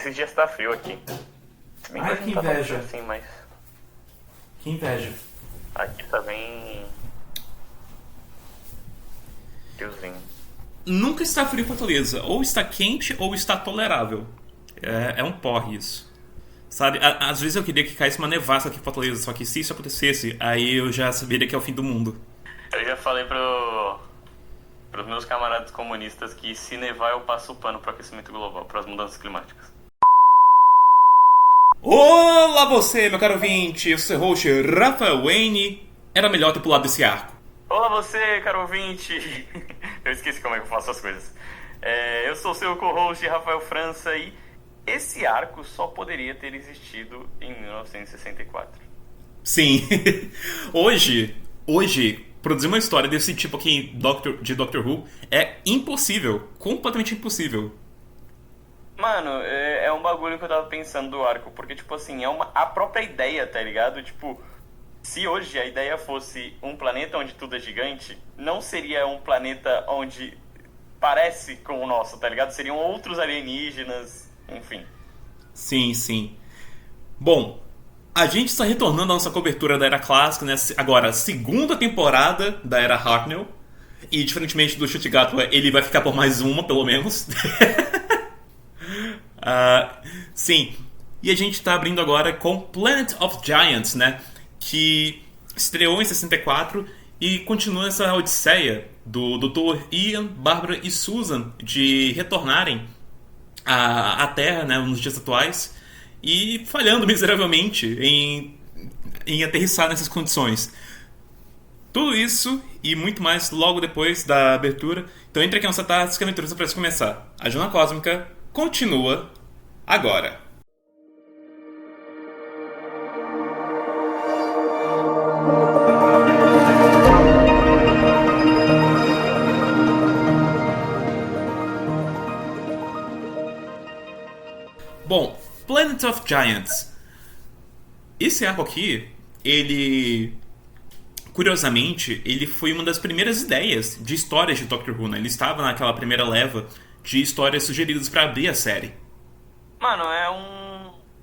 esses dias tá frio aqui. Se bem Ai, hoje que não tá tão inveja. frio assim, mas Que inveja. aqui tá bem friozinho. Nunca está frio em Fortaleza. Ou está quente ou está tolerável. É um porre isso. Sabe, às vezes eu queria que caísse uma nevasca aqui em Fortaleza, só que se isso acontecesse, aí eu já saberia que é o fim do mundo. Eu já falei pros meus camaradas comunistas que se nevar eu passo o pano pro aquecimento global, pras mudanças climáticas. Olá você, meu caro ouvinte, eu sou o host Rafael Wayne. Era melhor ter pulado desse arco. Olá você, caro ouvinte! Eu esqueci como é que eu faço as coisas. Eu sou o seu co-host Rafael França e esse arco só poderia ter existido em 1964. Sim, hoje, produzir uma história desse tipo aqui de Doctor Who é impossível, completamente impossível. Mano, é um bagulho que eu tava pensando do arco, porque, tipo assim, a própria ideia, tá ligado? Tipo, se hoje a ideia fosse um planeta onde tudo é gigante, não seria um planeta onde parece com o nosso, tá ligado? Seriam outros alienígenas, enfim. Sim, sim. Bom, a gente está retornando à nossa cobertura da Era Clássica, né? Agora, segunda temporada da Era Hartnell. E, diferentemente do Chute-Gato, ele vai ficar por mais uma, pelo menos. Sim. E a gente está abrindo agora com Planet of Giants, né? Que estreou em 64 e continua essa odisseia do Dr. Ian, Barbara e Susan de retornarem à Terra, né, nos dias atuais, e falhando miseravelmente em aterrissar nessas condições. Tudo isso e muito mais logo depois da abertura. Então entre aqui na nossa tarde, que a aventura está prestes a começar. A Jornada Cósmica continua agora. Bom, Planet of Giants. Esse arco aqui, ele... Curiosamente, ele foi uma das primeiras ideias de histórias de Doctor Who, né? Ele estava naquela primeira leva de histórias sugeridas para abrir a série. Mano,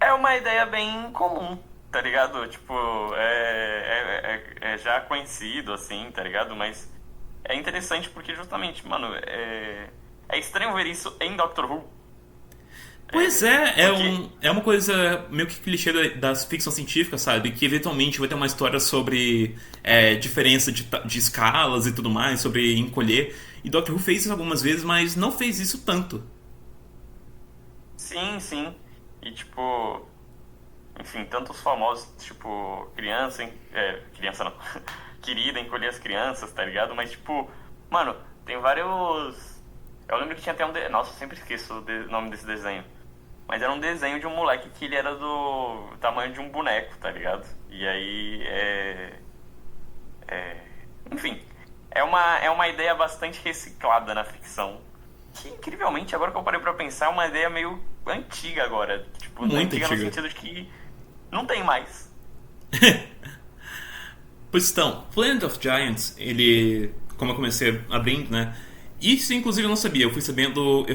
é uma ideia bem comum, tá ligado? Tipo, é já conhecido, assim, tá ligado? Mas é interessante porque justamente, mano, é estranho ver isso em Doctor Who. Pois Porque, é uma coisa meio que clichê das ficções científicas, sabe? Que eventualmente vai ter uma história sobre diferença de escalas e tudo mais, sobre encolher. E Doctor Who fez isso algumas vezes, mas não fez isso tanto. sim, sim. E tipo, enfim, tantos famosos, tipo, criança não, querida, encolher as crianças, tá ligado? Mas tipo, mano, tem vários. Eu lembro que tinha até nossa, eu sempre esqueço o nome desse desenho. Mas era um desenho de um moleque que ele era do tamanho de um boneco, tá ligado? E aí enfim, é uma ideia bastante reciclada na ficção. Que, incrivelmente, agora que eu parei pra pensar, é uma ideia meio antiga agora. Tipo, Muito antiga no antiga. sentido de que não tem mais. Pois então, Planet of Giants, ele, como eu comecei abrindo, né? Isso, inclusive, eu não sabia. Eu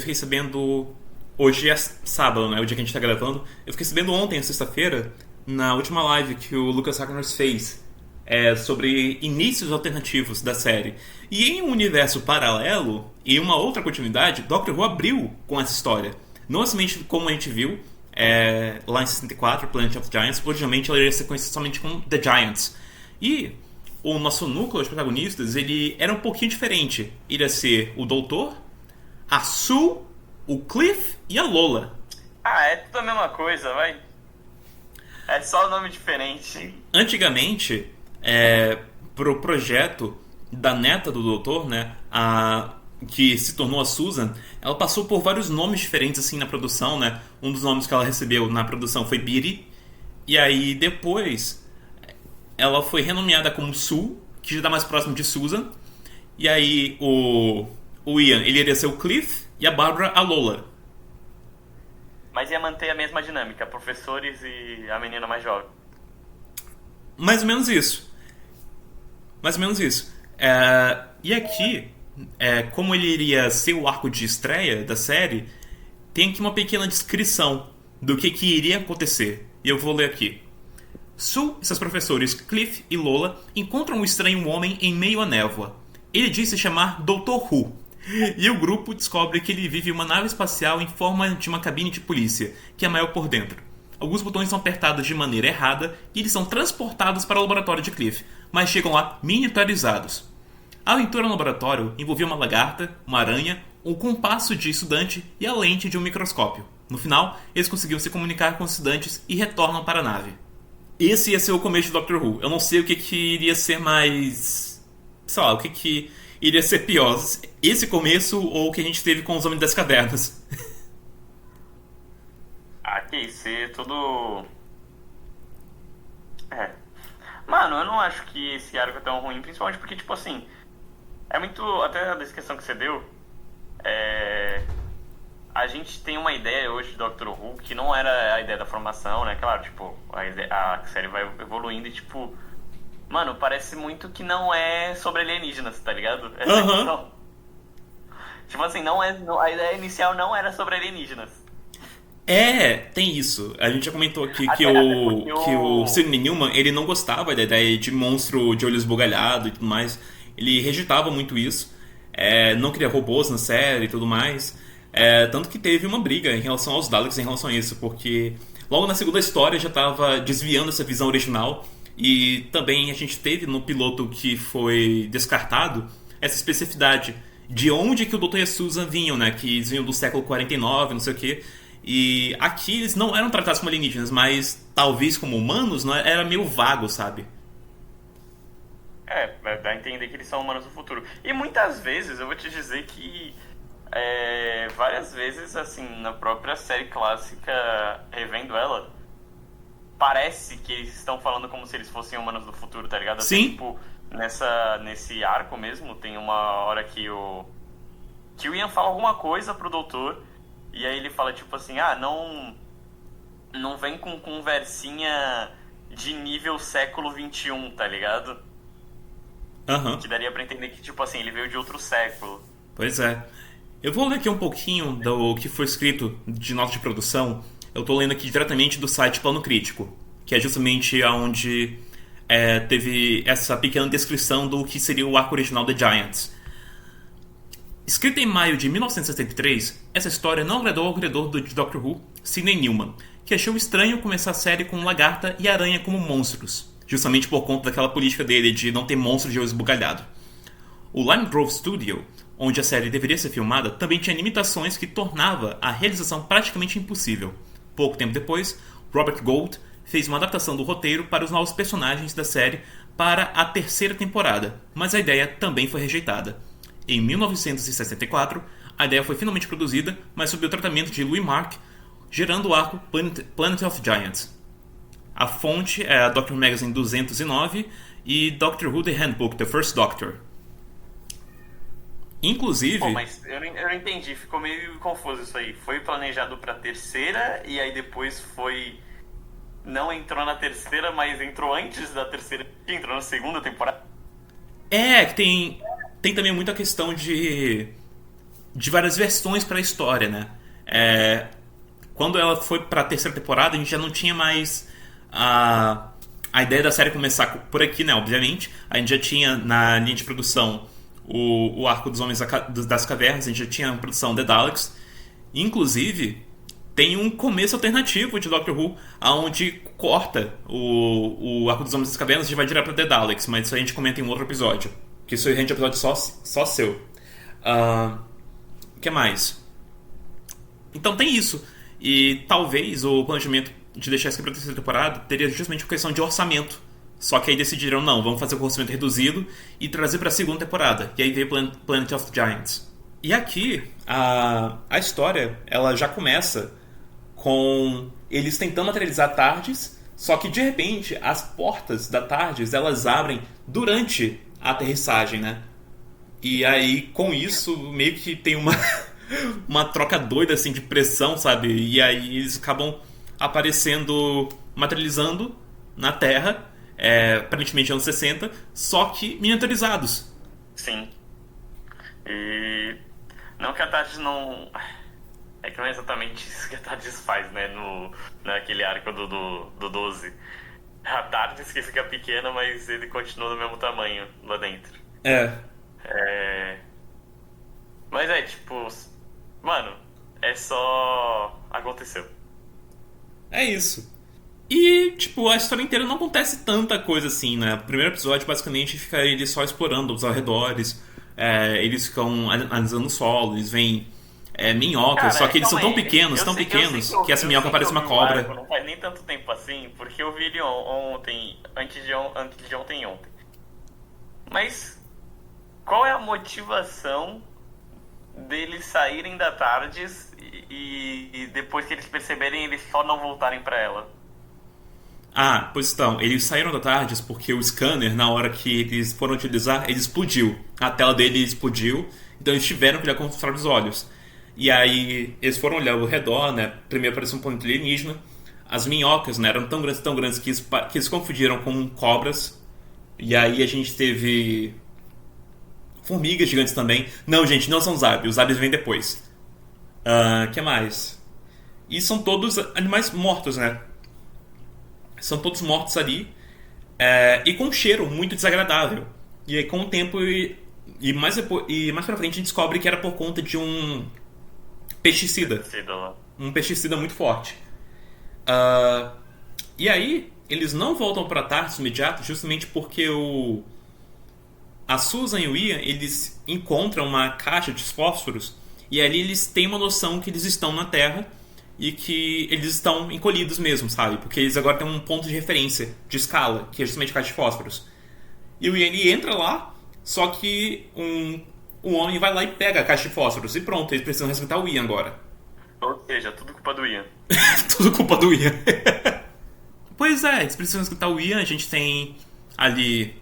fiquei sabendo hoje é sábado, né? O dia que a gente tá gravando. Eu fiquei sabendo ontem, sexta-feira, na última live que o Lucas Harkness fez sobre inícios alternativos da série. E em um universo paralelo, e uma outra continuidade, Doctor Who abriu com essa história. Não somente como a gente viu lá em 64, Planet of Giants, originalmente ela iria ser conhecida somente como The Giants. E o nosso núcleo de protagonistas, ele era um pouquinho diferente. Iria ser o Doutor, a Sue, o Cliff e a Lola. Ah, é tudo a mesma coisa, vai. É só nome diferente. Antigamente, pro projeto da neta do Doutor, né, que se tornou a Susan, ela passou por vários nomes diferentes assim na produção, né? Um dos nomes que ela recebeu na produção foi Beatty. E aí depois ela foi renomeada como Sue, que já dá mais próximo de Susan. E aí o Ian, ele iria ser o Cliff e a Barbara a Lola. Mas ia manter a mesma dinâmica, professores e a menina mais jovem. Mais ou menos isso. Mais ou menos isso. E aqui, como ele iria ser o arco de estreia da série, tem aqui uma pequena descrição do que iria acontecer. E eu vou ler aqui. Sue e seus professores Cliff e Lola encontram um estranho homem em meio à névoa. Ele diz se chamar Dr. Who. E o grupo descobre que ele vive em uma nave espacial em forma de uma cabine de polícia, que é maior por dentro. Alguns botões são apertados de maneira errada e eles são transportados para o laboratório de Cliff, mas chegam lá miniaturizados. A aventura no laboratório envolvia uma lagarta, uma aranha, um compasso de estudante e a lente de um microscópio. No final, eles conseguiram se comunicar com os estudantes e retornam para a nave. Esse ia ser o começo de Doctor Who. Eu não sei o que iria ser mais... sei lá, o que iria ser pior. Esse começo ou o que a gente teve com os Homens das Cavernas. Que isso é tudo... Mano, eu não acho que esse arco é tão ruim, principalmente porque, tipo assim... É muito... Até a descrição que você deu... A gente tem uma ideia hoje de Doctor Who que não era a ideia da formação, né? Claro, tipo, a série vai evoluindo e, tipo... Mano, parece muito que não é sobre alienígenas, tá ligado? Essa é a questão. Tipo assim, a ideia inicial não era sobre alienígenas. Tem isso. A gente já comentou aqui que o Sidney Newman, ele não gostava da ideia de monstro de olho esbugalhado e tudo mais. Ele rejeitava muito isso. Não queria robôs na série e tudo mais. Tanto que teve uma briga em relação aos Daleks em relação a isso, porque logo na segunda história já estava desviando essa visão original. E também a gente teve no piloto que foi descartado essa especificidade de onde que o Dr. e a Susan vinham, né? Que eles vinham do século 49, não sei o quê. E aqui eles não eram tratados como alienígenas, mas talvez como humanos, não era meio vago, sabe? Dá a entender que eles são humanos do futuro. E muitas vezes, eu vou te dizer que várias vezes, assim, na própria série clássica, revendo ela, parece que eles estão falando como se eles fossem humanos do futuro, tá ligado? Sim. Até, tipo, nesse arco mesmo, tem uma hora que o Ian fala alguma coisa pro doutor, e aí ele fala, tipo assim, não vem com conversinha de nível século XXI, tá ligado? Que daria pra entender que, tipo assim, ele veio de outro século. Pois é. Eu vou ler aqui um pouquinho do que foi escrito de nota de produção. Eu tô lendo aqui diretamente do site Plano Crítico, que é justamente onde teve essa pequena descrição do que seria o arco original The Giants. Escrita em maio de 1973, essa história não agradou ao criador de Doctor Who, Sidney Newman, que achou estranho começar a série com lagarta e aranha como monstros, justamente por conta daquela política dele de não ter monstros de olho esbugalhado. O Lime Grove Studio, onde a série deveria ser filmada, também tinha limitações que tornava a realização praticamente impossível. Pouco tempo depois, Robert Gould fez uma adaptação do roteiro para os novos personagens da série para a terceira temporada, mas a ideia também foi rejeitada. Em 1964, a ideia foi finalmente produzida, mas sob o tratamento de Louis Mark, gerando o arco Planet of Giants. A fonte é a Doctor Magazine 209 e Doctor Who The Handbook, The First Doctor. Inclusive... Pô, mas eu não entendi, ficou meio confuso isso aí. Foi planejado pra terceira e aí depois foi... Não entrou na terceira, mas entrou antes da terceira e entrou na segunda temporada? Que tem também muita questão de várias versões pra história, né? Quando ela foi pra terceira temporada, a gente já não tinha mais a ideia da série começar por aqui, né? Obviamente. A gente já tinha na linha de produção o arco dos Homens das Cavernas, a gente já tinha a produção The Daleks. Inclusive, tem um começo alternativo de Doctor Who, onde corta o arco dos Homens das Cavernas e vai direto pra The Daleks, mas isso a gente comenta em um outro episódio. Que isso aí é um episódio só seu. O que mais? Então tem isso. E talvez o planejamento de deixar isso aqui pra terceira temporada teria justamente uma questão de orçamento. Só que aí decidiram, não, vamos fazer o orçamento reduzido e trazer pra segunda temporada. E aí veio Planet of Giants. E aqui, a história, ela já começa com eles tentando materializar TARDIS, só que de repente as portas da TARDIS, elas abrem durante a aterrissagem, né? E aí, com isso, meio que tem uma troca doida, assim, de pressão, sabe? E aí eles acabam aparecendo, materializando na Terra, aparentemente anos 60, só que miniaturizados. Sim. E... Não que a TARDIS não... É que não é exatamente isso que a TARDIS faz, né? Naquele arco do 12. A TARDIS que fica pequena, mas ele continua do mesmo tamanho lá dentro. É. É... Mas é, tipo... Mano, é só... Aconteceu. É isso. E, tipo, a história inteira não acontece tanta coisa assim, né? O primeiro episódio, basicamente, fica eles só explorando os arredores. Eles ficam analisando o solo, eles veem minhocas, só Cara, que eles são calma tão aí. pequenos, tão pequenos, que essa minhoca parece uma Eu cobra. não faz nem tanto tempo assim, porque eu vi ele ontem, antes de ontem. Mas qual é a motivação deles saírem da TARDIS e depois que eles perceberem, eles só não voltarem pra ela? Ah, pois então, eles saíram da TARDIS porque o scanner, na hora que eles foram utilizar, ele explodiu. A tela dele explodiu, então eles tiveram que olhar com os olhos. E aí eles foram olhar ao redor, né? Primeiro apareceu um planeta alienígena. As minhocas, né, eram tão grandes que eles confundiram com cobras. E aí a gente teve formigas gigantes também. Não, gente, não são Zabi. Os Zabis vêm depois. Que mais? E são todos animais mortos, né? São todos mortos ali. E com um cheiro muito desagradável. E aí, com o tempo, e mais pra frente, a gente descobre que era por conta de um pesticida. Um pesticida muito forte. E aí, eles não voltam pra Tarsus imediato, justamente porque a Susan e o Ian, eles encontram uma caixa de fósforos e ali eles têm uma noção que eles estão na Terra e que eles estão encolhidos mesmo, sabe? Porque eles agora têm um ponto de referência, de escala, que é justamente a caixa de fósforos. E o Ian, ele entra lá, só que um homem vai lá e pega a caixa de fósforos e pronto, eles precisam resgatar o Ian agora. Ou seja, tudo culpa do Ian. Tudo culpa do Ian. Pois é, eles precisam resgatar o Ian, a gente tem ali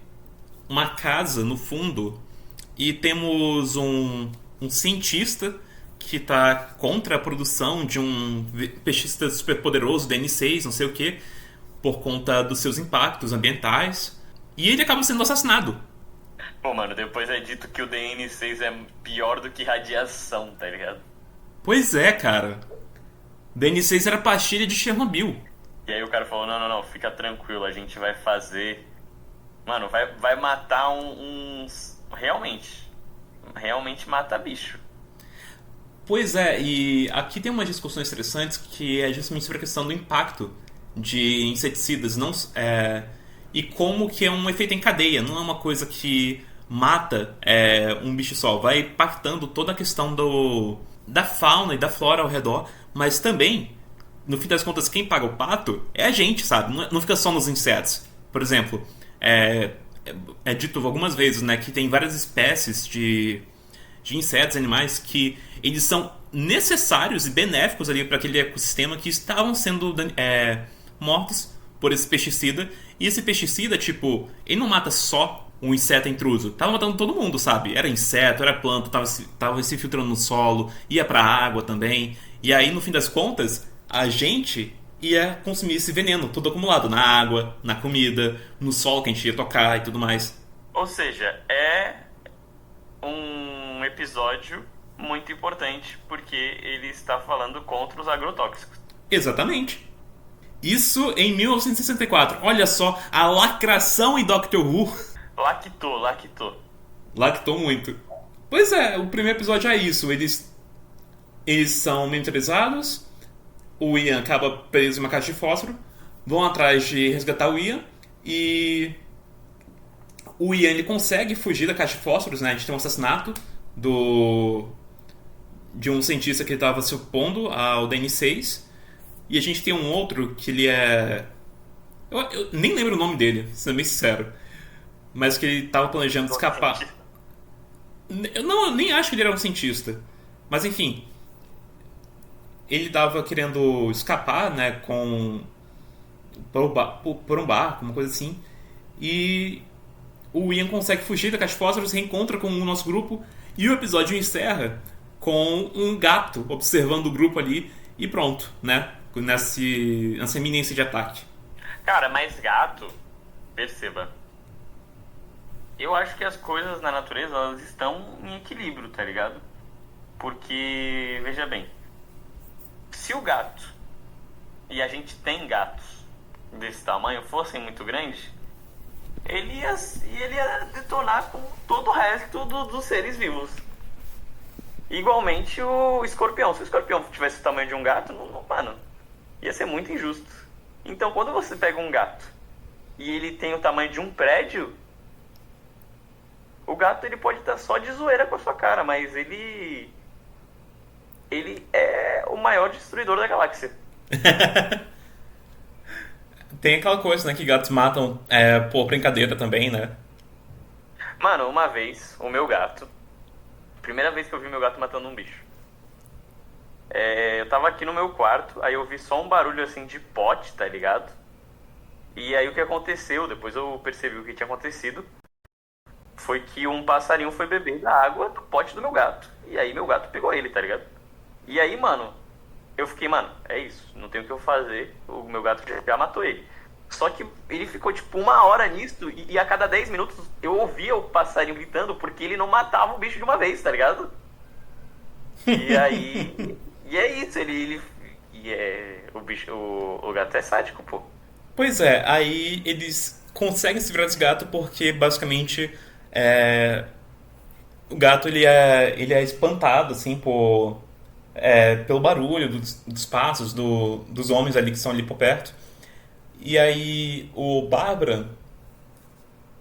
uma casa no fundo e temos um cientista que está contra a produção de um pesticida super poderoso, DN6, não sei o que, por conta dos seus impactos ambientais. E ele acaba sendo assassinado. Pô, mano, depois é dito que o DN6 é pior do que radiação, tá ligado? Pois é, cara. DN6 era pastilha de Chernobyl. E aí o cara falou, não, fica tranquilo, a gente vai fazer... Mano, vai matar uns... Realmente mata bicho. Pois é, e aqui tem umas discussões interessantes que é justamente sobre a questão do impacto de inseticidas e como que é um efeito em cadeia, não é uma coisa que mata um bicho só, vai impactando toda a questão da fauna e da flora ao redor, mas também, no fim das contas, quem paga o pato é a gente, sabe? Não fica só nos insetos. Por exemplo, é dito algumas vezes, né, que tem várias espécies de insetos, animais, que eles são necessários e benéficos ali para aquele ecossistema que estavam sendo mortos por esse pesticida. E esse pesticida, tipo, ele não mata só um inseto intruso, tava matando todo mundo, sabe? Era inseto, era planta, tava se filtrando no solo, ia pra água também. E aí, no fim das contas, a gente ia consumir esse veneno todo acumulado na água, na comida, no solo que a gente ia tocar e tudo mais. Ou seja, é um episódio muito importante porque ele está falando contra os agrotóxicos. Exatamente. Isso em 1964. Olha só, a lacração em Doctor Who. Lactou muito. Pois é, o primeiro episódio é isso. Eles são monitorizados. O Ian acaba preso em uma caixa de fósforo. Vão atrás de resgatar o Ian. E o Ian, ele consegue fugir da caixa de fósforos, né? A gente tem um assassinato de um cientista que estava se opondo ao DN6. E a gente tem um outro que ele é... Eu nem lembro o nome dele, sendo bem sincero. Mas que ele estava planejando escapar. Eu nem acho que ele era um cientista. Mas enfim. Ele estava querendo escapar, né, por um barco, uma coisa assim. E o Ian consegue fugir da caixa de fósforos, reencontra com o nosso grupo. E o episódio encerra com um gato observando o grupo ali. E pronto, né? Nessa iminência de ataque. Cara, mas gato, perceba, eu acho que as coisas na natureza, elas estão em equilíbrio, tá ligado? Porque, veja bem, se o gato, e a gente tem gatos desse tamanho, fossem muito grandes, ele ia detonar com todo o resto dos seres vivos. Igualmente o escorpião. Se o escorpião tivesse o tamanho de um gato, mano, ia ser muito injusto. Então quando você pega um gato e ele tem o tamanho de um prédio, o gato ele pode estar só de zoeira com a sua cara, mas ele é o maior destruidor da galáxia. Tem aquela coisa, né, que gatos matam por brincadeira também, né? Mano, uma vez, o meu gato, primeira vez que eu vi meu gato matando um bicho, eu tava aqui no meu quarto, aí eu vi só um barulho assim de pote, tá ligado? E aí o que aconteceu, depois eu percebi o que tinha acontecido, foi que um passarinho foi beber da água do pote do meu gato. E aí meu gato pegou ele, tá ligado? E aí, mano, eu fiquei, mano, é isso, não tem o que eu fazer, o meu gato já matou ele. Só que ele ficou tipo 1 hora nisso e a cada 10 minutos eu ouvia o passarinho gritando porque ele não matava o bicho de uma vez, tá ligado? E aí... e é isso, o bicho, o gato é sádico, pô. Pois é, aí eles conseguem se virar desse gato porque basicamente o gato ele é espantado assim pelo barulho dos passos dos homens ali que estão ali por perto. E aí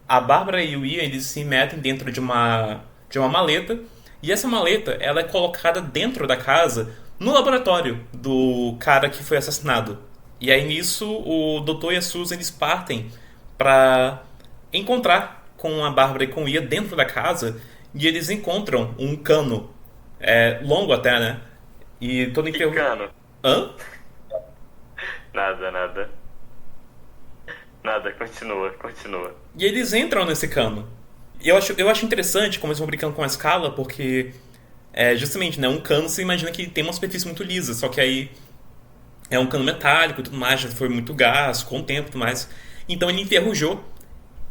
a Bárbara e o Ian eles se metem dentro de uma maleta e essa maleta ela é colocada dentro da casa no laboratório do cara que foi assassinado. E aí nisso o Dr. e a Susan eles partem pra encontrar com a Bárbara e com o Ian dentro da casa e eles encontram um cano longo até, né? E todo Que cano? Hã? Nada. Nada, continua. E eles entram nesse cano. E eu acho interessante como eles vão brincando com a escala, porque justamente, né, um cano você imagina que tem uma superfície muito lisa, só que aí é um cano metálico e tudo mais, já foi muito gás, com o tempo e tudo mais. Então ele enferrujou.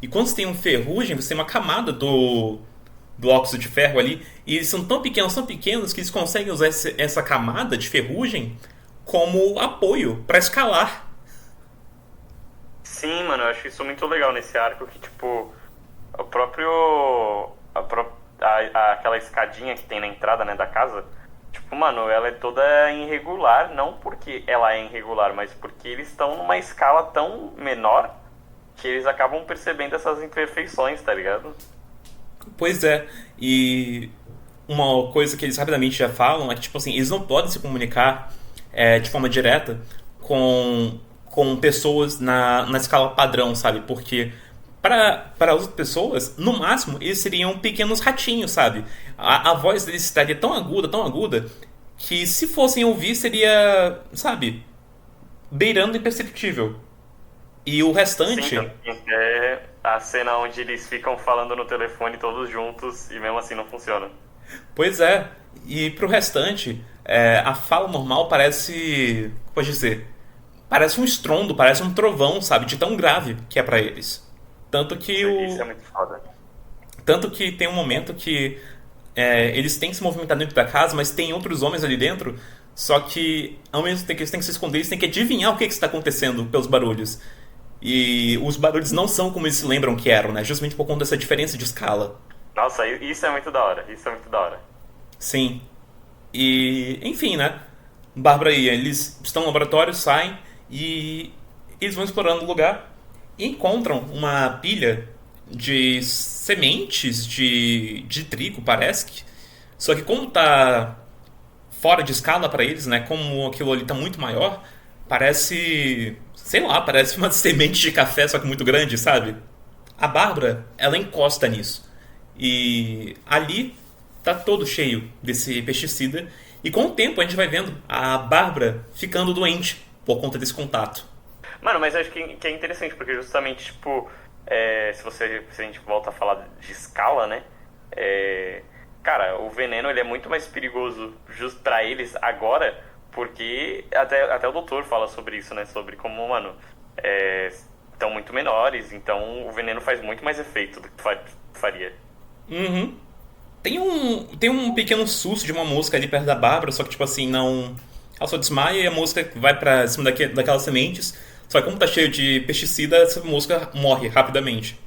E quando você tem uma ferrugem, você tem uma camada do óxido de ferro ali, e eles são tão pequenos que eles conseguem usar essa camada de ferrugem como apoio para escalar. Sim, mano, eu acho isso muito legal nesse arco, que tipo, o próprio... aquela escadinha que tem na entrada, né, da casa, tipo, mano, ela é toda irregular, não porque ela é irregular, mas porque eles estão numa escala tão menor que eles acabam percebendo essas imperfeições, tá ligado? Pois é, e uma coisa que eles rapidamente já falam é que, tipo assim, eles não podem se comunicar de forma direta com pessoas na escala padrão, sabe? Porque para as outras pessoas, no máximo, eles seriam pequenos ratinhos, sabe? A voz deles estaria tão aguda, que se fossem ouvir seria, sabe, beirando imperceptível. E o restante... Sim, é a cena onde eles ficam falando no telefone todos juntos e mesmo assim não funciona. Pois é, e pro restante, a fala normal parece... Como pode dizer? Parece um estrondo, parece um trovão, sabe? De tão grave que é pra eles. Tanto que Isso é muito foda. Tanto que tem um momento que eles têm que se movimentar dentro da casa, mas tem outros homens ali dentro, só que ao mesmo tempo que eles têm que se esconder, eles têm que adivinhar o que está acontecendo pelos barulhos. E os barulhos não são como eles se lembram que eram, né? Justamente por conta dessa diferença de escala. Nossa, isso é muito da hora. Sim. E, enfim, né? Bárbara e Ian, eles estão no laboratório, saem e eles vão explorando o lugar e encontram uma pilha de sementes de trigo, parece que. Só que como tá fora de escala para eles, né? Como aquilo ali tá muito maior, parece, sei lá, parece uma semente de café, só que muito grande, sabe? A Bárbara, ela encosta nisso. E ali tá todo cheio desse pesticida. E com o tempo a gente vai vendo a Bárbara ficando doente por conta desse contato. Mano, mas eu acho que é interessante, porque justamente, tipo, se a gente volta a falar de escala, né? Cara, o veneno ele é muito mais perigoso justo pra eles agora, porque até o doutor fala sobre isso, né? Sobre como, mano, estão muito menores, então o veneno faz muito mais efeito do que faria. Uhum. Tem um pequeno susto de uma mosca ali perto da Bárbara, só que, tipo assim, não ela só desmaia e a mosca vai pra cima daquelas sementes. Só que como tá cheio de pesticida, essa mosca morre rapidamente.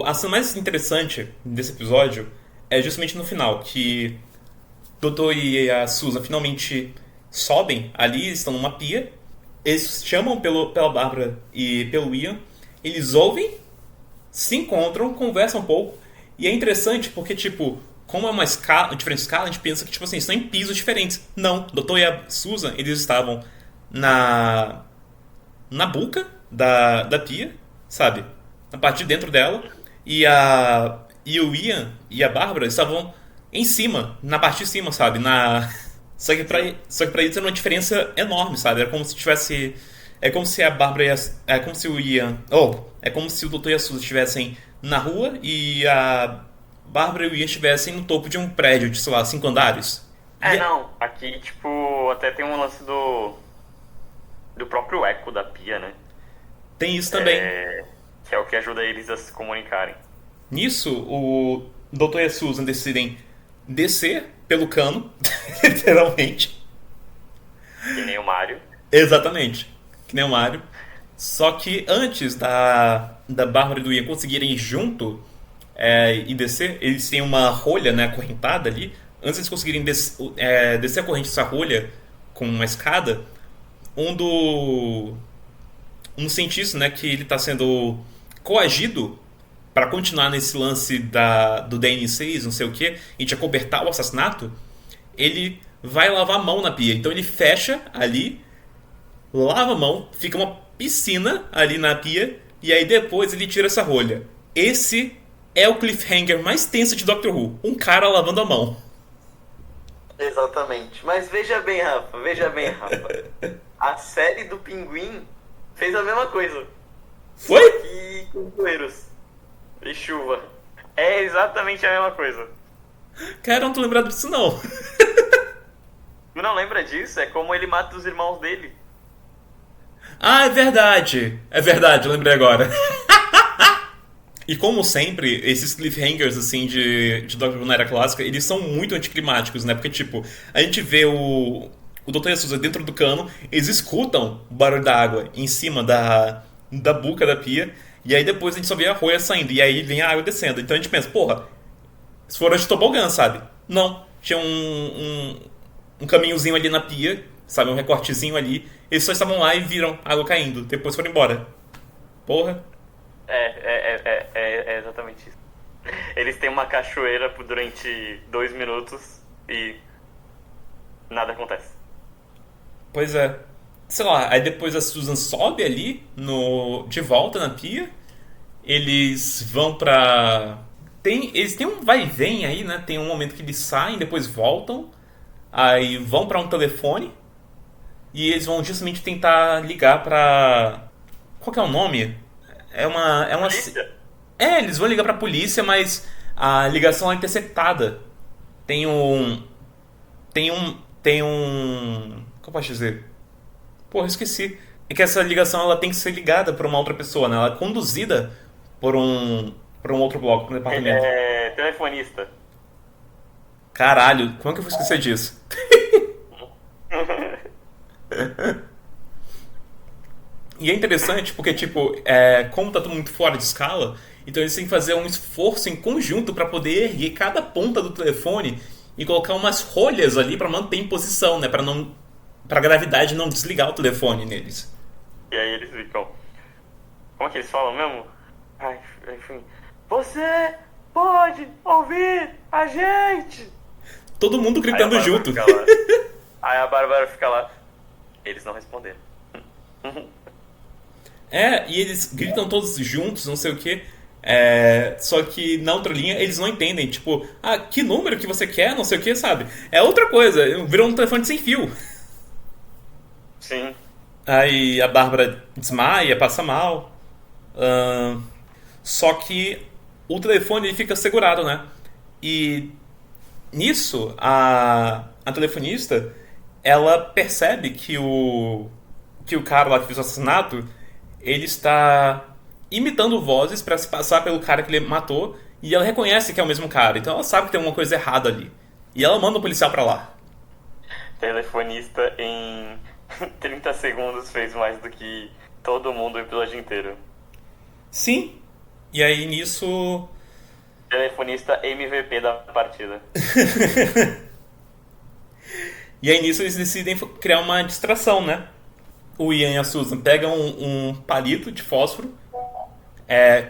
A cena mais interessante desse episódio é justamente no final, que o Doutor e a Susan finalmente sobem ali, estão numa pia. Eles chamam pela Bárbara e pelo Ian. Eles ouvem, se encontram, conversam um pouco. E é interessante porque, tipo, como é uma diferente escala, a gente pensa que, tipo assim, estão em pisos diferentes. Não, o Doutor e a Susan, eles estavam na boca da pia, sabe? Na parte de dentro dela. E o Ian e a Bárbara estavam em cima, na parte de cima, sabe? Só que pra eles era uma diferença enorme, sabe? Era como se tivesse... É como se a Bárbara é como se o Ian... é como se o Doutor e a Susan estivessem na rua e a Bárbara e o Ian estivessem no topo de um prédio de, sei lá, 5 andares. Não. Aqui, tipo, até tem um lance do próprio eco da pia, né? Tem isso também. Que é o que ajuda eles a se comunicarem. Nisso, o Doutor e a Susan decidem descer pelo cano, literalmente. Que nem o Mario. Exatamente, que nem o Mario. Só que antes da Bárbara e do Ian conseguirem ir junto e descer, eles têm uma rolha, né, acorrentada ali. Antes eles conseguirem descer a corrente dessa rolha com uma escada, um cientista, né, que ele está sendo coagido para continuar nesse lance do DN6, não sei o que, e de acobertar o assassinato, ele vai lavar a mão na pia. Então ele fecha ali, lava a mão, fica uma piscina ali na pia, e aí depois ele tira essa rolha. Esse é o cliffhanger mais tenso de Doctor Who. Um cara lavando a mão. Exatamente. Mas veja bem, Rafa. A série do Pinguim fez a mesma coisa. Foi? Só que com poeiros e chuva. É exatamente a mesma coisa. Cara, eu não tô lembrado disso não. Tu não lembra disso? É como ele mata os irmãos dele. Ah, é verdade, eu lembrei agora. E como sempre, esses cliffhangers assim de Doctor Who na era clássica, eles são muito anticlimáticos, né? Porque, tipo, a gente vê o Dr. e a Susan dentro do cano, eles escutam o barulho da água em cima da boca da pia, e aí depois a gente só vê a rolha saindo, e aí vem a água descendo. Então a gente pensa, porra, se foram de tobogã, sabe? Não, tinha um caminhozinho ali na pia, sabe? Um recortezinho ali. Eles só estavam lá e viram a água caindo, depois foram embora. Porra. É exatamente isso. Eles têm uma cachoeira durante 2 minutos e nada acontece. Pois é. Sei lá, aí depois a Susan sobe ali de volta na pia. Eles vão pra... Eles têm um vai e vem aí, né? Tem um momento que eles saem, depois voltam. Aí vão pra um telefone. E eles vão justamente tentar ligar pra... Qual que é o nome? É uma... Polícia? Eles vão ligar pra polícia, mas a ligação é interceptada. Tem um... Como eu posso dizer? Porra, eu esqueci. É que essa ligação ela tem que ser ligada por uma outra pessoa, né? Ela é conduzida por um outro bloco, por um departamento. É telefonista. Caralho, como é que eu vou esquecer disso? E é interessante porque, tipo, como tá tudo muito fora de escala, então eles têm que fazer um esforço em conjunto para poder erguer cada ponta do telefone e colocar umas rolhas ali para manter em posição, né? Pra gravidade não desligar o telefone neles. E aí eles ficam... Como é que eles falam mesmo? Ai, enfim... Você pode ouvir a gente! Todo mundo gritando junto. Aí a Bárbara fica lá. Eles não responderam. E eles gritam todos juntos, não sei o que. Só que na outra linha eles não entendem. Tipo, que número que você quer, não sei o que, sabe? É outra coisa, virou um telefone sem fio. Sim. Aí a Bárbara desmaia, passa mal. Só que o telefone ele fica segurado, né? E nisso a telefonista ela percebe que o cara lá que fez o assassinato ele está imitando vozes para se passar pelo cara que ele matou, e ela reconhece que é o mesmo cara, então ela sabe que tem alguma coisa errada ali. E ela manda o policial pra lá. Telefonista em 30 segundos fez mais do que todo mundo o episódio inteiro. Sim. E aí nisso. Telefonista MVP da partida. E aí nisso eles decidem criar uma distração, né? O Ian e a Susan pegam um palito de fósforo,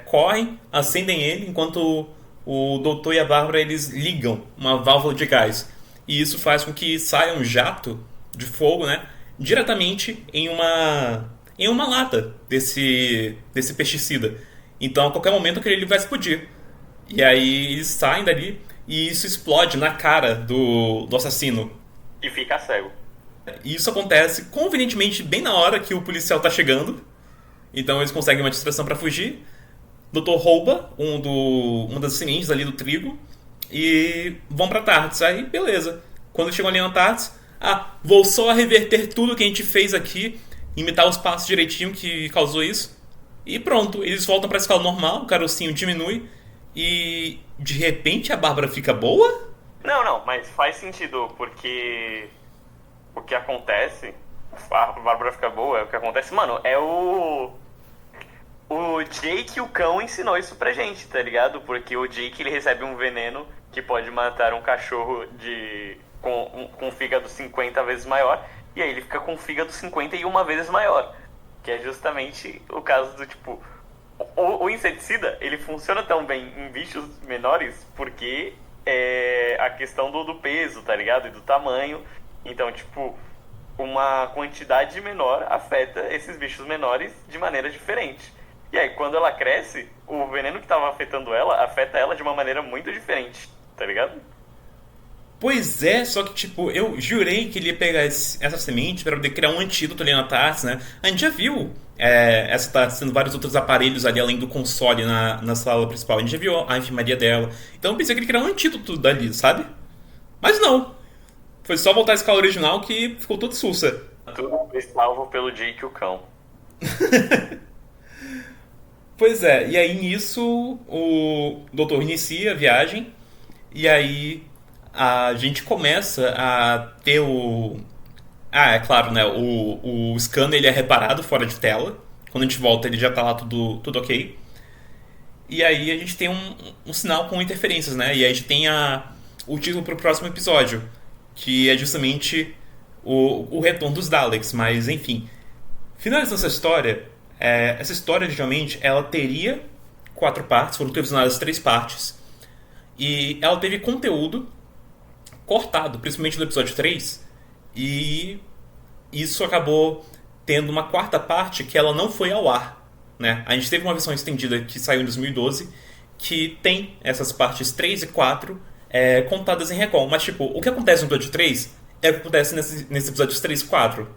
correm, acendem ele, enquanto o doutor e a Bárbara eles ligam uma válvula de gás. E isso faz com que saia um jato de fogo, né? Diretamente em uma lata desse pesticida. Então a qualquer momento ele vai explodir. E aí eles saem dali e isso explode na cara do assassino. E fica cego. E isso acontece convenientemente bem na hora que o policial tá chegando. Então eles conseguem uma distração pra fugir. O doutor rouba uma das sementes ali do trigo e vão pra Tardes. Aí, beleza. Quando chegam ali na Tardes, vou só reverter tudo que a gente fez aqui, imitar os passos direitinho que causou isso. E pronto, eles voltam pra escala normal, o carocinho diminui e de repente a Bárbara fica boa? Não, mas faz sentido, porque o que acontece, a Bárbara fica boa, o que acontece, mano, é o Jake, o cão, ensinou isso pra gente, tá ligado? Porque o Jake, ele recebe um veneno que pode matar um cachorro com fígado 50 vezes maior, e aí ele fica com fígado 51 vezes maior, que é justamente o caso do, tipo, o inseticida, ele funciona tão bem em bichos menores porque é a questão do peso, tá ligado? E do tamanho. Então, tipo, uma quantidade menor afeta esses bichos menores de maneira diferente. E aí, quando ela cresce, o veneno que tava afetando ela, afeta ela de uma maneira muito diferente, tá ligado? Pois é, só que tipo, eu jurei que ele ia pegar essa semente para poder criar um antídoto ali na Tardes, né? A gente já viu essa Tardes tendo vários outros aparelhos ali além do console na sala principal. A gente já viu a enfermaria dela. Então eu pensei que ele ia criar um antídoto dali, sabe? Mas não. Foi só voltar à escala original que ficou tudo sussa. Tudo foi salvo pelo Jake, o cão. Pois é, e aí nisso o doutor inicia a viagem e aí a gente começa a ter é claro, né? O scanner ele é reparado fora de tela. Quando a gente volta ele já tá lá tudo ok. E aí a gente tem um sinal com interferências, né? E aí a gente tem o título pro próximo episódio, que é justamente o retorno dos Daleks. Mas enfim, finalizando essa história originalmente ela teria 4 partes, foram televisionadas 3 partes. E ela teve conteúdo cortado, principalmente no episódio 3, e isso acabou tendo uma 4ª parte que ela não foi ao ar, né? A gente teve uma versão estendida que saiu em 2012 que tem essas partes 3 e 4 contadas em recall, mas tipo, o que acontece no episódio 3 é o que acontece nesse episódios 3 e 4.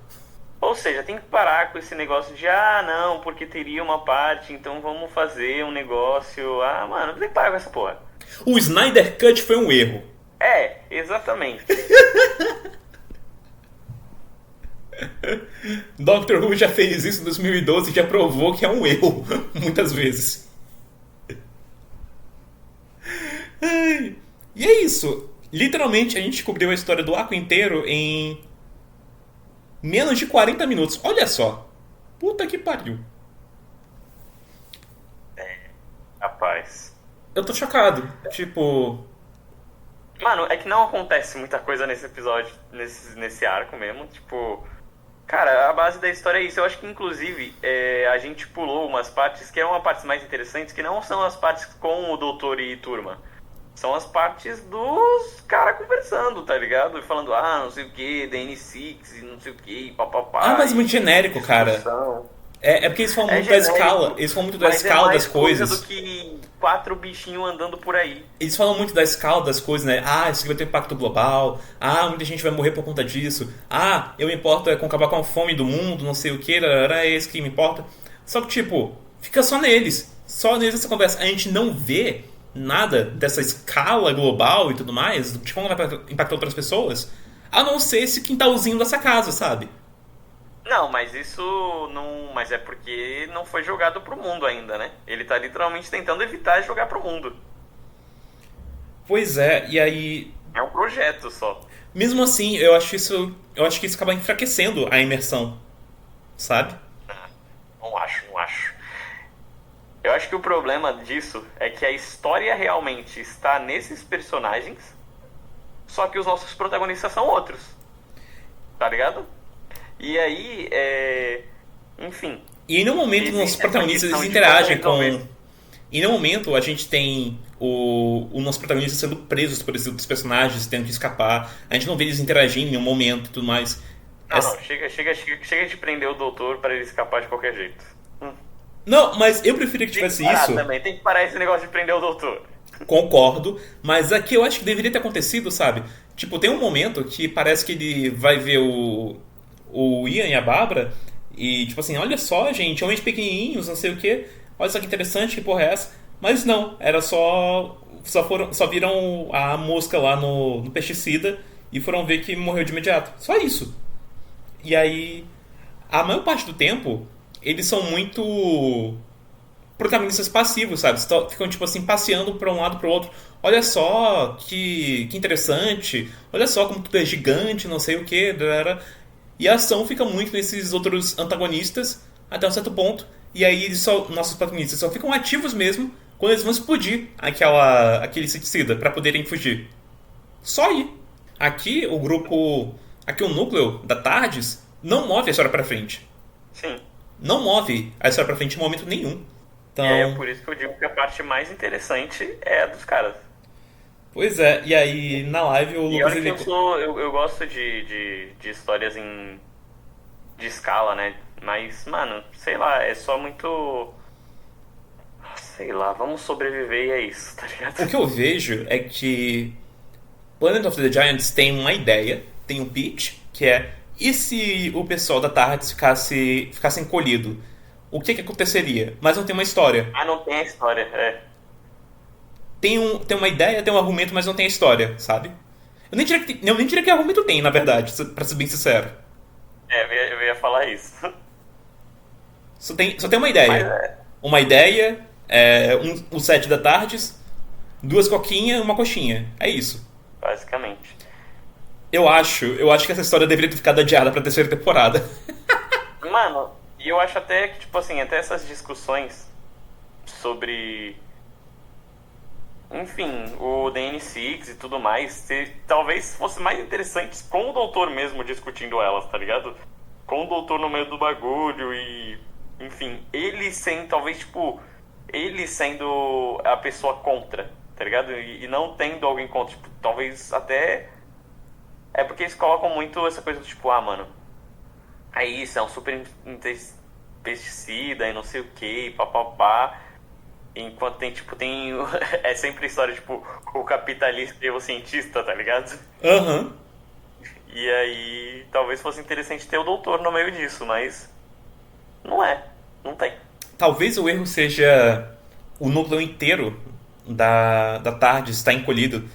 Ou seja, tem que parar com esse negócio de não, porque teria uma parte, então vamos fazer um negócio. Mano, tem que parar com essa porra. O Snyder Cut foi um erro. Exatamente. Doctor Who já fez isso em 2012 e já provou que é um erro, muitas vezes. E é isso. Literalmente a gente cobriu a história do arco inteiro em menos de 40 minutos. Olha só. Puta que pariu. Rapaz. Eu tô chocado. Tipo... Mano, é que não acontece muita coisa nesse episódio, nesse arco mesmo. Tipo, cara, a base da história é isso. Eu acho que, inclusive, a gente pulou umas partes que eram as partes mais interessantes, que não são as partes com o doutor e turma. São as partes dos caras conversando, tá ligado? E falando, não sei o que, DN6 e não sei o que, papapá. Mas muito genérico, cara. É porque eles falam muito da escala. Eles falam muito da escala das coisas. Coisa do que 4 bichinhos andando por aí. Eles falam muito da escala das coisas, né? Isso aqui vai ter impacto global. Muita gente vai morrer por conta disso. Eu me importo com acabar com a fome do mundo, não sei o que, é isso que me importa. Só que, tipo, fica só neles. Só neles essa conversa. A gente não vê nada dessa escala global e tudo mais, de como vai impactar outras pessoas, a não ser esse quintalzinho dessa casa, sabe? Não, mas isso não... Mas é porque não foi jogado pro mundo ainda, né? Ele tá literalmente tentando evitar jogar pro mundo. Pois é, e aí... É um projeto só. Mesmo assim, eu acho que isso acaba enfraquecendo a imersão, sabe? Não acho. Eu acho que o problema disso é que a história realmente está nesses personagens, só que os nossos protagonistas são outros, tá ligado? E aí, enfim, E em nenhum momento nossos existe essa protagonistas questão eles de como interagem com. resolver. Em nenhum momento a gente tem o nosso protagonista sendo preso por esses outros personagens, tendo que escapar. A gente não vê eles interagindo em nenhum momento e tudo mais. Não, chega de prender o doutor para ele escapar de qualquer jeito. Não, mas eu preferia que Tem que tivesse parar isso. também, tem que parar esse negócio de prender o doutor. Concordo, mas aqui eu acho que deveria ter acontecido, sabe? Tipo, tem um momento que parece que ele vai ver o Ian e a Bárbara e, tipo assim, olha só, gente, homens pequenininhos, não sei o quê, olha só que interessante, que porra é essa? Mas não, era só viram a mosca lá no pesticida e foram ver que morreu de imediato. Só isso. E aí, a maior parte do tempo, eles são muito protagonistas passivos, sabe? Ficam, tipo assim, passeando pra um lado pro outro. Olha só que interessante. Olha só como tudo é gigante, não sei o que. E a ação fica muito nesses outros antagonistas até um certo ponto. E aí nossos protagonistas só ficam ativos mesmo quando eles vão explodir aquele inseticida pra poderem fugir. Só aí. Aqui o grupo. Aqui o núcleo da Tardes não move a história pra frente. Sim. Não move a história pra frente em momento nenhum. Então, É por isso que eu digo que a parte mais interessante é a dos caras. pois é, e aí na live o E Lucas olha que ele. eu gosto de histórias de escala, né? Mas, mano, sei lá, é só muito. Sei lá, vamos sobreviver e é isso, tá ligado? O que eu vejo é que Planet of the Giants tem uma ideia, tem um pitch, que é: e se o pessoal da Tardes ficasse encolhido? O que aconteceria? Mas não tem uma história. Ah, não tem a história, Tem uma ideia, tem um argumento, mas não tem a história, sabe? Eu nem diria que argumento tem, na verdade, pra ser bem sincero. Eu ia falar isso. Só tem uma Mas ideia. Uma ideia, o set da Tardes, duas coquinhas e uma coxinha. É isso. basicamente. Eu acho que essa história deveria ter ficado adiada pra terceira temporada. Mano, e eu acho até que, tipo assim, até essas discussões sobre, enfim, o DN6 e tudo mais, talvez fosse mais interessantes com o doutor mesmo discutindo elas, tá ligado? Com o doutor no meio do bagulho e, enfim, ele sendo a pessoa contra, tá ligado? E não tendo alguém contra, tipo, talvez até. É porque eles colocam muito essa coisa do tipo, mano, é isso, é um super pesticida e não sei o que, papapá. Enquanto tem é sempre a história, tipo, o capitalista e o cientista, tá ligado? Aham. E aí, talvez fosse interessante ter o doutor no meio disso, mas não tem. Talvez o erro seja o núcleo inteiro da tarde estar encolhido.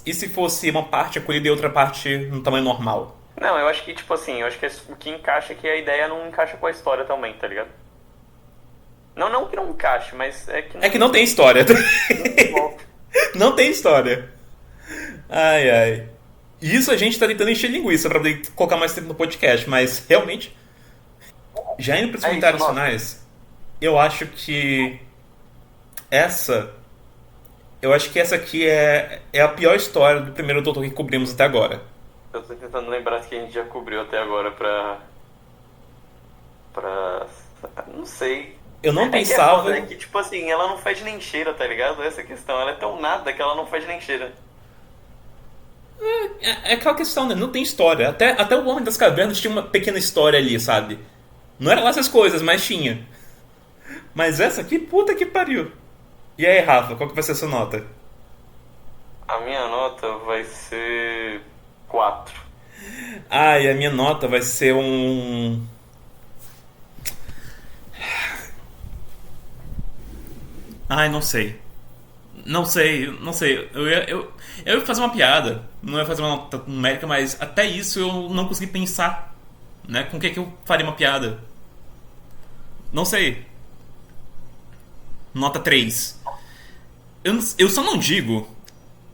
E se fosse uma parte encolhida e outra parte no tamanho normal? Não, eu acho que, tipo assim, o que encaixa é que a ideia não encaixa com a história também, tá ligado? Não que não encaixe, mas é que É que não tem história. não. Não tem história. Ai, ai. Isso a gente tá tentando encher linguiça pra poder colocar mais tempo no podcast, mas realmente. Já indo pros É comentários isso, finais, eu acho que essa. Eu acho que essa aqui é a pior história do primeiro Doutor que cobrimos até agora. Eu tô tentando lembrar que a gente já cobriu até agora pra. Não sei. Eu não É que é pensava. foda, é que, tipo assim, ela não fede nem cheira, tá ligado? Essa é a questão. Ela é tão nada que ela não fede nem cheira. É aquela questão, né? Não tem história. Até o Homem das Cavernas tinha uma pequena história ali, sabe? Não era lá essas coisas, mas tinha. Mas essa aqui, puta que pariu. E aí, Rafa, qual que vai ser a sua nota? A minha nota vai ser 4. Ai, a minha nota vai ser um. Ai, não sei. Não sei. Eu ia fazer uma piada. Não ia fazer uma nota numérica, mas até isso eu não consegui pensar. Né? Com o que eu faria uma piada? Não sei. Nota 3. Eu só não digo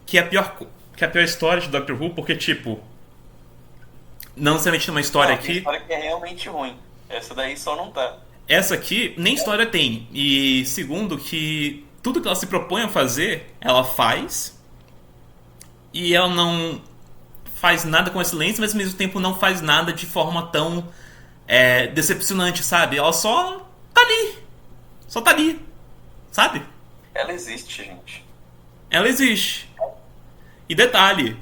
que é a pior história de Doctor Who, porque, tipo, Não necessariamente tem uma história Não, tem aqui. história que é realmente ruim. Essa daí só não tá. Essa aqui nem história tem. E segundo, que tudo que ela se propõe a fazer, ela faz. E ela não faz nada com excelência, mas ao mesmo tempo não faz nada de forma tão decepcionante, sabe? Ela só tá ali. Só tá ali. Sabe? Ela existe, gente. Ela existe. E detalhe,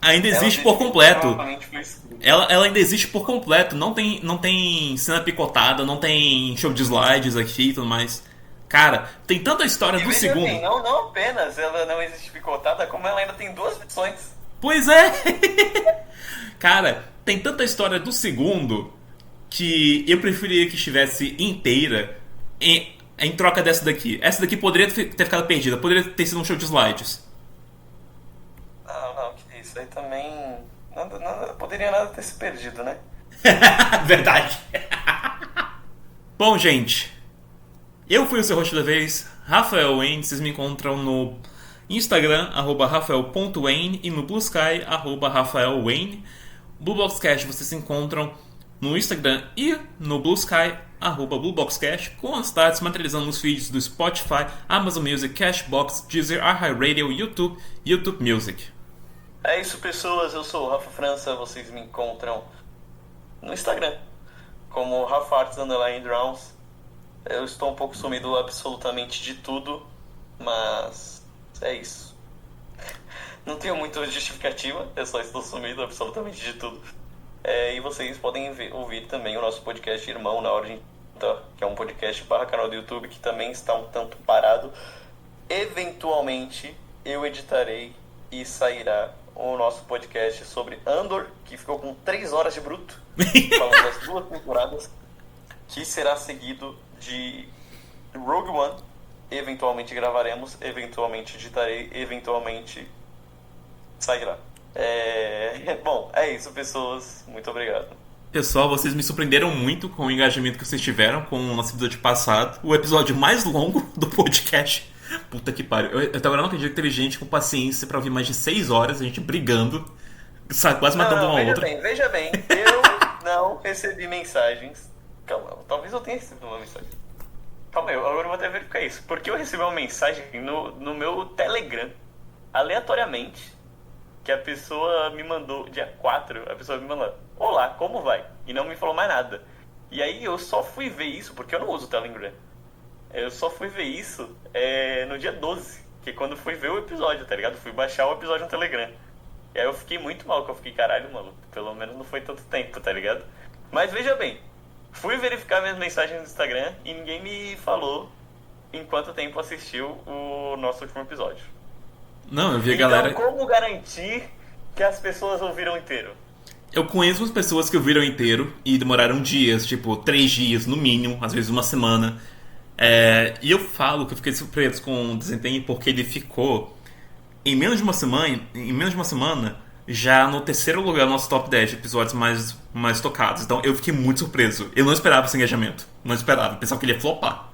ainda Ela existe por completo. provavelmente foi escrita. Ela ainda existe por completo. Não tem cena picotada, não tem show de slides aqui e tudo mais. Cara, tem tanta história E do veja segundo. bem, não apenas ela não existe picotada, como ela ainda tem 2 versões. Pois é! Cara, tem tanta história do segundo que eu preferia que estivesse inteira em troca dessa daqui. Essa daqui poderia ter ficado perdida, poderia ter sido um show de slides. Não, que isso aí também. Poderia nada ter se perdido, né? Verdade. Bom, gente, eu fui o seu host da vez, Rafael Wayne. Vocês me encontram no Instagram, @rafael.wayne, e no Blue Sky, @rafaelwayne. Blueboxcast vocês se encontram no Instagram e no Blue Sky, @blueboxcast, com as datas materializando nos feeds do Spotify, Amazon Music, Cashbox, Deezer, iHeartRadio, YouTube, YouTube Music. É isso, pessoas. Eu sou o Rafa França. Vocês me encontram no Instagram como RafaArts_Drowns. Eu estou um pouco sumido absolutamente de tudo, mas é isso. Não tenho muita justificativa, eu só estou sumido absolutamente de tudo. E vocês podem ouvir também o nosso podcast Irmão na Hora de Inventar, que é um podcast / canal do YouTube que também está um tanto parado. Eventualmente eu editarei e sairá o nosso podcast sobre Andor, que ficou com 3 horas de bruto, falando das 2 temporadas, que será seguido de Rogue One. Eventualmente gravaremos, eventualmente editarei, eventualmente sairá. Bom, é isso, pessoas. Muito obrigado. Pessoal, vocês me surpreenderam muito com o engajamento que vocês tiveram com o nosso episódio passado, o episódio mais longo do podcast. Puta que pariu. Eu até agora não acredito que teve gente com paciência pra ouvir mais de 6 horas, a gente brigando, sabe, quase matando uma outra. Veja bem, eu não recebi mensagens. Calma, talvez eu tenha recebido uma mensagem. Calma aí, agora eu vou até verificar isso. Porque eu recebi uma mensagem no meu Telegram, aleatoriamente, que a pessoa me mandou, dia 4, a pessoa me mandou: olá, como vai? E não me falou mais nada. E aí eu só fui ver isso, porque eu não uso o Telegram. Eu só fui ver isso no dia 12, que é quando fui ver o episódio, tá ligado? Fui baixar o episódio no Telegram. E aí eu fiquei muito mal, que eu fiquei, caralho, mano, pelo menos não foi tanto tempo, tá ligado? Mas veja bem, fui verificar minhas mensagens no Instagram e ninguém me falou em quanto tempo assistiu o nosso último episódio. Não, eu vi a Então, galera. como garantir que as pessoas ouviram inteiro? Eu conheço as pessoas que ouviram inteiro e demoraram dias, tipo 3 dias no mínimo, às vezes uma semana. E eu falo que eu fiquei surpreso com o desempenho porque ele ficou em menos de uma semana já no terceiro lugar no nosso top 10 de episódios mais tocados. Então eu fiquei muito surpreso. Eu não esperava esse engajamento. Não esperava. Pensava que ele ia flopar.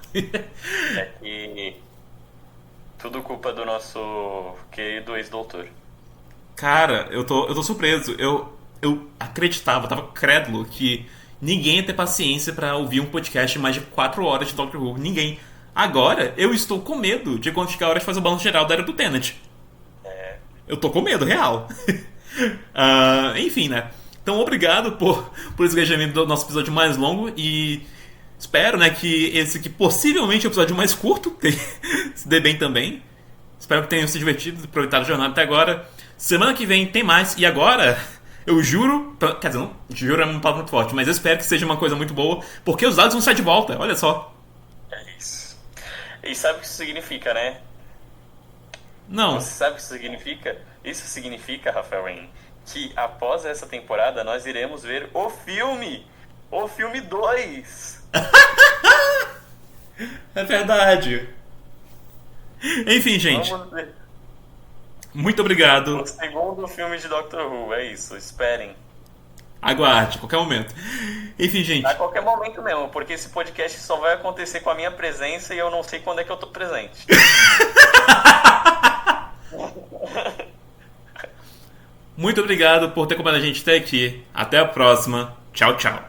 E tudo culpa do nosso querido ex-doutor. Cara, eu tô surpreso. Eu acreditava, eu tava crédulo que ninguém ia ter paciência pra ouvir um podcast de mais de 4 horas de Doctor Who. Ninguém. Agora, eu estou com medo de quando chegar a hora de fazer o balanço geral da Era do Tenet. Eu tô com medo, real. Enfim, né? Então, obrigado por esse engajamento do nosso episódio mais longo. E espero, né, que esse que possivelmente é o episódio mais curto se dê bem também. Espero que tenham se divertido e aproveitado a jornada até agora. Semana que vem tem mais. E agora, eu juro... Quer dizer, não, juro é uma palavra muito forte, mas eu espero que seja uma coisa muito boa, porque os dados vão sair de volta. Olha só. É isso. E sabe o que isso significa, né? Não. Você sabe o que isso significa? Isso significa, Rafael Wayne, que após essa temporada nós iremos ver o filme 2. É verdade. Enfim, gente. Vamos ver. Muito obrigado. O segundo filme de Doctor Who, é isso, esperem. Aguarde, a qualquer momento. Enfim, gente. A qualquer momento mesmo, porque esse podcast só vai acontecer com a minha presença e eu não sei quando é que eu tô presente. Muito obrigado por ter acompanhado a gente até aqui. Até a próxima. Tchau, tchau.